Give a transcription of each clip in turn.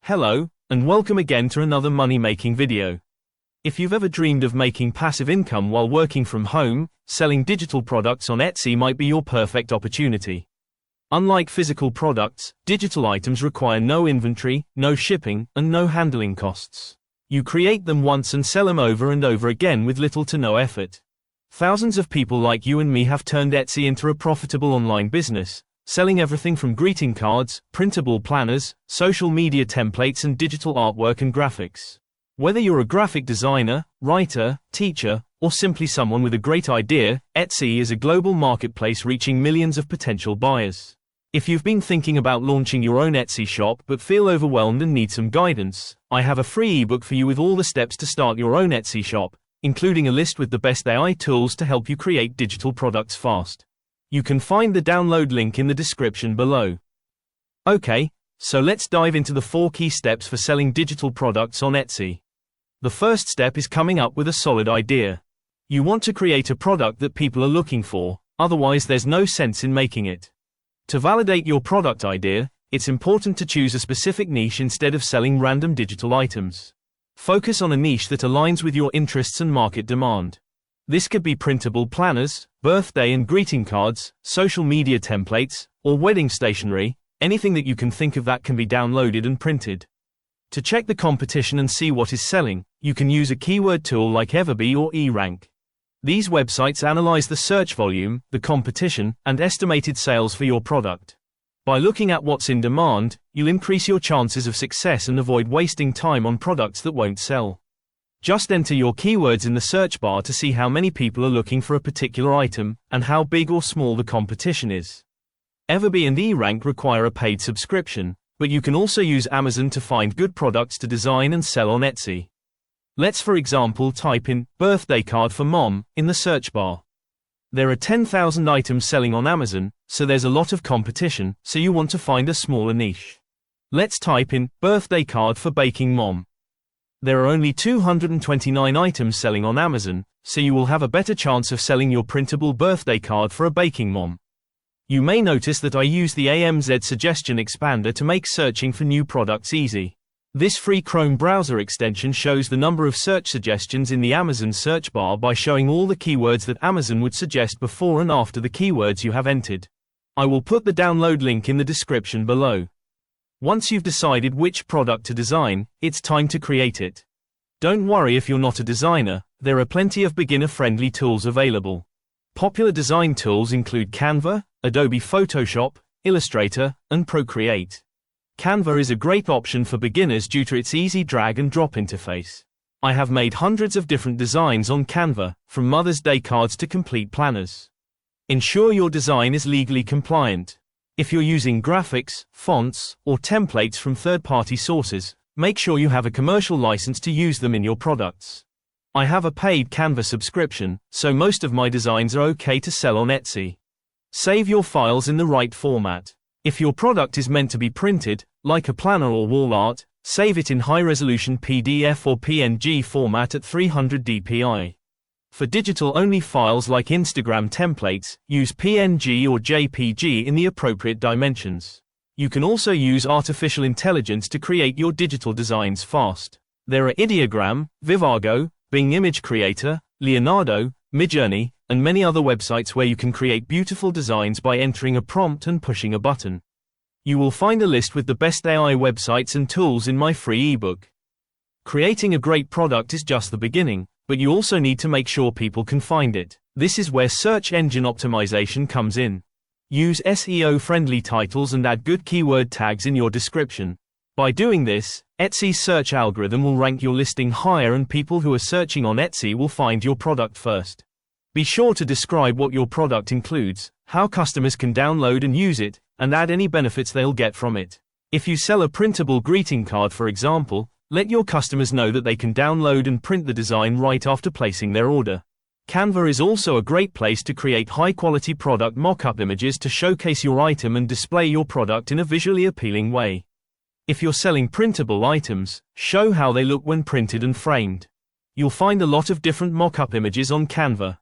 Hello, and welcome again to another money-making video. If you've ever dreamed of making passive income while working from home, selling digital products on Etsy might be your perfect opportunity. Unlike physical products, digital items require no inventory, no shipping, and no handling costs. You create them once and sell them over and over again with little to no effort. Thousands of people like you and me have turned Etsy into a profitable online business, selling everything from greeting cards, printable planners, social media templates and digital artwork and graphics. Whether you're a graphic designer, writer, teacher, or simply someone with a great idea, Etsy is a global marketplace reaching millions of potential buyers. If you've been thinking about launching your own Etsy shop but feel overwhelmed and need some guidance, I have a free ebook for you with all the steps to start your own Etsy shop, including a list with the best AI tools to help you create digital products fast. You can find the download link in the description below. Okay, so let's dive into the 4 key steps for selling digital products on Etsy. The first step is coming up with a solid idea. You want to create a product that people are looking for, otherwise there's no sense in making it. To validate your product idea, it's important to choose a specific niche instead of selling random digital items. Focus on a niche that aligns with your interests and market demand. This could be printable planners, birthday and greeting cards, social media templates, or wedding stationery, anything that you can think of that can be downloaded and printed. To check the competition and see what is selling, you can use a keyword tool like Everbee or eRank. These websites analyze the search volume, the competition, and estimated sales for your product. By looking at what's in demand, you'll increase your chances of success and avoid wasting time on products that won't sell. Just enter your keywords in the search bar to see how many people are looking for a particular item, and how big or small the competition is. Everbee and eRank require a paid subscription, but you can also use Amazon to find good products to design and sell on Etsy. Let's for example type in birthday card for mom in the search bar. There are 10,000 items selling on Amazon, so there's a lot of competition, so you want to find a smaller niche. Let's type in birthday card for baking mom. There are only 229 items selling on Amazon, so you will have a better chance of selling your printable birthday card for a baking mom. You may notice that I use the AMZ suggestion expander to make searching for new products easy. This free Chrome browser extension shows the number of search suggestions in the Amazon search bar by showing all the keywords that Amazon would suggest before and after the keywords you have entered. I will put the download link in the description below. Once you've decided which product to design, it's time to create it. Don't worry if you're not a designer, there are plenty of beginner-friendly tools available. Popular design tools include Canva, Adobe Photoshop, Illustrator, and Procreate. Canva is a great option for beginners due to its easy drag-and-drop interface. I have made hundreds of different designs on Canva, from Mother's Day cards to complete planners. Ensure your design is legally compliant. If you're using graphics, fonts, or templates from third-party sources, make sure you have a commercial license to use them in your products. I have a paid Canva subscription, so most of my designs are okay to sell on Etsy. Save your files in the right format. If your product is meant to be printed, like a planner or wall art, save it in high-resolution PDF or PNG format at 300 dpi. For digital-only files like Instagram templates, use PNG or JPG in the appropriate dimensions. You can also use artificial intelligence to create your digital designs fast. There are Ideogram, Vivago, Bing Image Creator, Leonardo, Midjourney, and many other websites where you can create beautiful designs by entering a prompt and pushing a button. You will find a list with the best AI websites and tools in my free ebook. Creating a great product is just the beginning, but you also need to make sure people can find it. This is where search engine optimization comes in. Use SEO-friendly titles and add good keyword tags in your description. By doing this, Etsy's search algorithm will rank your listing higher and people who are searching on Etsy will find your product first. Be sure to describe what your product includes, how customers can download and use it, and add any benefits they'll get from it. If you sell a printable greeting card for example, let your customers know that they can download and print the design right after placing their order. Canva is also a great place to create high-quality product mock-up images to showcase your item and display your product in a visually appealing way. If you're selling printable items, show how they look when printed and framed. You'll find a lot of different mock-up images on Canva.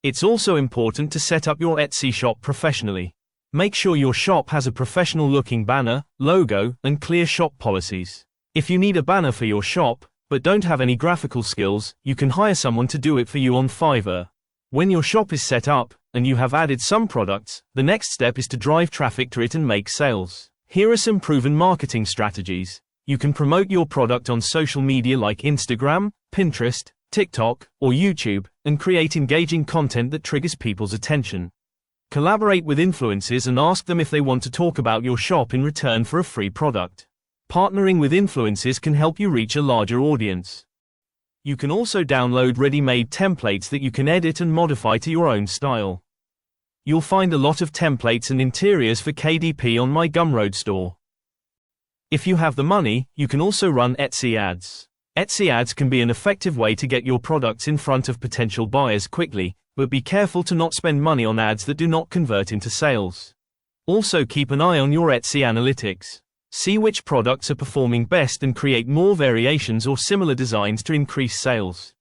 It's also important to set up your Etsy shop professionally. Make sure your shop has a professional-looking banner, logo, and clear shop policies. If you need a banner for your shop, but don't have any graphical skills, you can hire someone to do it for you on Fiverr. When your shop is set up, and you have added some products, the next step is to drive traffic to it and make sales. Here are some proven marketing strategies. You can promote your product on social media like Instagram, Pinterest, TikTok, or YouTube, and create engaging content that triggers people's attention. Collaborate with influencers and ask them if they want to talk about your shop in return for a free product. Partnering with influencers can help you reach a larger audience. You can also download ready-made templates that you can edit and modify to your own style. You'll find a lot of templates and interiors for KDP on my Gumroad store. If you have the money, you can also run Etsy ads. Etsy ads can be an effective way to get your products in front of potential buyers quickly, but be careful to not spend money on ads that do not convert into sales. Also keep an eye on your Etsy analytics. See which products are performing best and create more variations or similar designs to increase sales.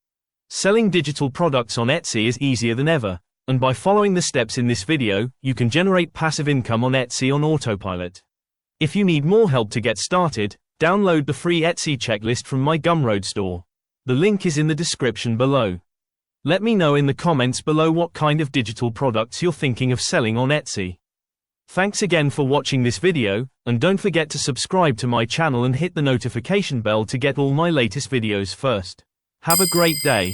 Selling digital products on Etsy is easier than ever, and by following the steps in this video, you can generate passive income on Etsy on autopilot. If you need more help to get started, download the free Etsy checklist from my Gumroad store. The link is in the description below. Let me know in the comments below what kind of digital products you're thinking of selling on Etsy. Thanks again for watching this video, and don't forget to subscribe to my channel and hit the notification bell to get all my latest videos first. Have a great day.